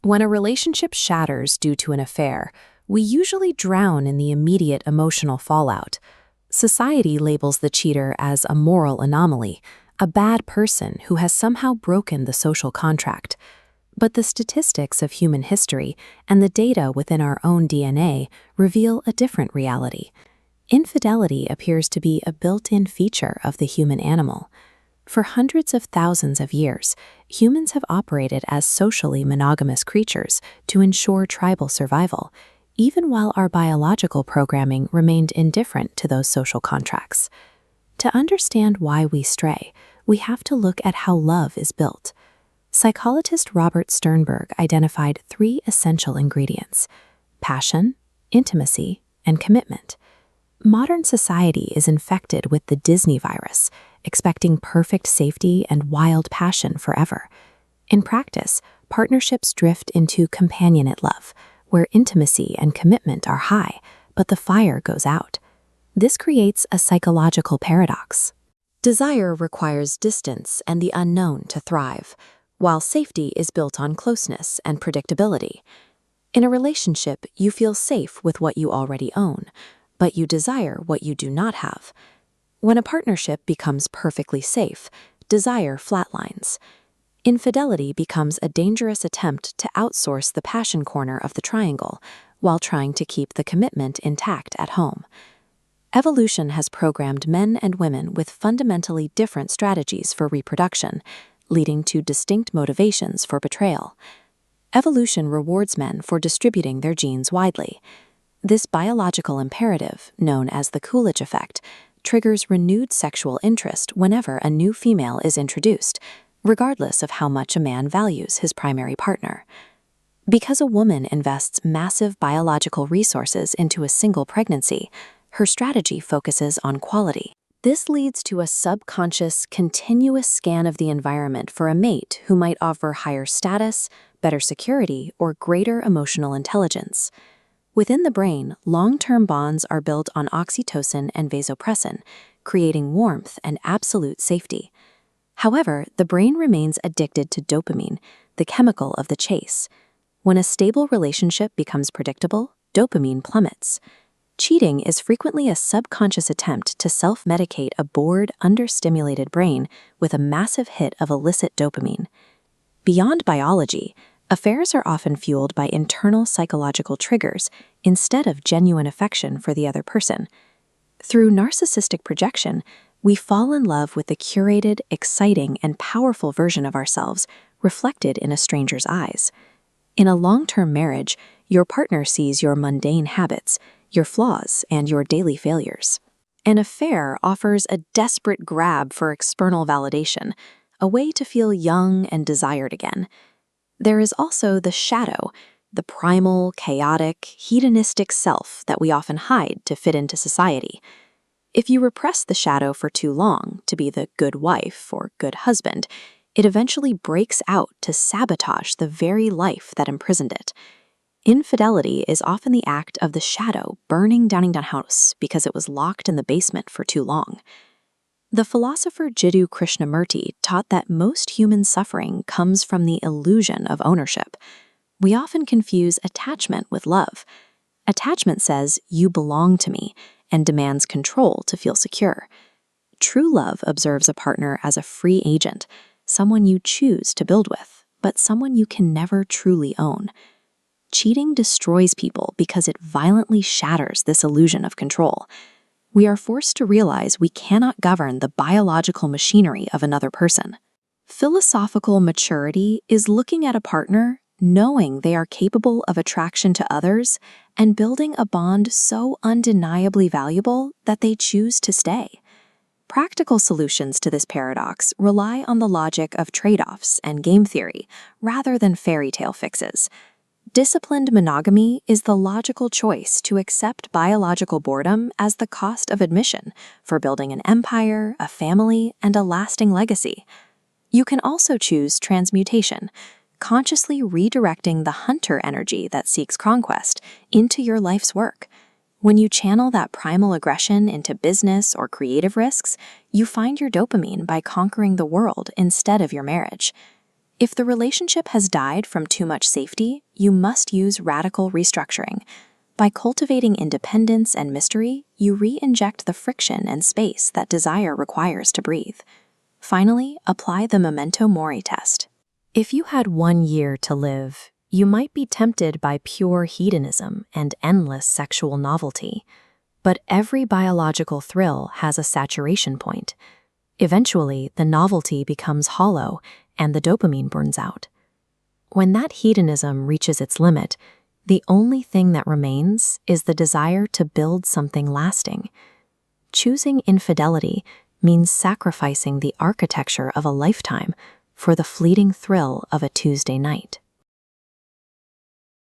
When a relationship shatters due to an affair, we usually drown in the immediate emotional fallout. Society labels the cheater as a moral anomaly, a bad person who has somehow broken the social contract. But the statistics of human history and the data within our own DNA reveal a different reality. Infidelity appears to be a built-in feature of the human animal. For hundreds of thousands of years, humans have operated as socially monogamous creatures to ensure tribal survival, even while our biological programming remained indifferent to those social contracts. To understand why we stray, we have to look at how love is built. Psychologist Robert Sternberg identified 3 essential ingredients: passion, intimacy, and commitment. Modern society is infected with the Disney virus, expecting perfect safety and wild passion forever. In practice, partnerships drift into companionate love, where intimacy and commitment are high, but the fire goes out. This creates a psychological paradox. Desire requires distance and the unknown to thrive, while safety is built on closeness and predictability. In a relationship, you feel safe with what you already own, but you desire what you do not have. When a partnership becomes perfectly safe, desire flatlines. Infidelity becomes a dangerous attempt to outsource the passion corner of the triangle while trying to keep the commitment intact at home. Evolution has programmed men and women with fundamentally different strategies for reproduction, leading to distinct motivations for betrayal. Evolution rewards men for distributing their genes widely. This biological imperative, known as the Coolidge Effect, triggers renewed sexual interest whenever a new female is introduced, regardless of how much a man values his primary partner. Because a woman invests massive biological resources into a single pregnancy, her strategy focuses on quality. This leads to a subconscious, continuous scan of the environment for a mate who might offer higher status, better security, or greater emotional intelligence. Within the brain, long-term bonds are built on oxytocin and vasopressin, creating warmth and absolute safety. However, the brain remains addicted to dopamine, the chemical of the chase. When a stable relationship becomes predictable, dopamine plummets. Cheating is frequently a subconscious attempt to self-medicate a bored, understimulated brain with a massive hit of illicit dopamine. Beyond biology, affairs are often fueled by internal psychological triggers instead of genuine affection for the other person. Through narcissistic projection, we fall in love with the curated, exciting, and powerful version of ourselves reflected in a stranger's eyes. In a long-term marriage, your partner sees your mundane habits, your flaws, and your daily failures. An affair offers a desperate grab for external validation, a way to feel young and desired again. There is also the shadow, the primal, chaotic, hedonistic self that we often hide to fit into society. If you repress the shadow for too long to be the good wife or good husband, it eventually breaks out to sabotage the very life that imprisoned it. Infidelity is often the act of the shadow burning down a house because it was locked in the basement for too long. The philosopher Jiddu Krishnamurti taught that most human suffering comes from the illusion of ownership. We often confuse attachment with love. Attachment says, "You belong to me," and demands control to feel secure. True love observes a partner as a free agent, someone you choose to build with, but someone you can never truly own. Cheating destroys people because it violently shatters this illusion of control. We are forced to realize we cannot govern the biological machinery of another person. Philosophical maturity is looking at a partner, knowing they are capable of attraction to others, and building a bond so undeniably valuable that they choose to stay. Practical solutions to this paradox rely on the logic of trade-offs and game theory, rather than fairy tale fixes. Disciplined monogamy is the logical choice to accept biological boredom as the cost of admission for building an empire, a family, and a lasting legacy. You can also choose transmutation, consciously redirecting the hunter energy that seeks conquest into your life's work. When you channel that primal aggression into business or creative risks, you find your dopamine by conquering the world instead of your marriage. If the relationship has died from too much safety, you must use radical restructuring. By cultivating independence and mystery, you re-inject the friction and space that desire requires to breathe. Finally, apply the memento mori test. If you had 1 year to live, you might be tempted by pure hedonism and endless sexual novelty. But every biological thrill has a saturation point. Eventually, the novelty becomes hollow and the dopamine burns out. When that hedonism reaches its limit, the only thing that remains is the desire to build something lasting. Choosing infidelity means sacrificing the architecture of a lifetime for the fleeting thrill of a Tuesday night.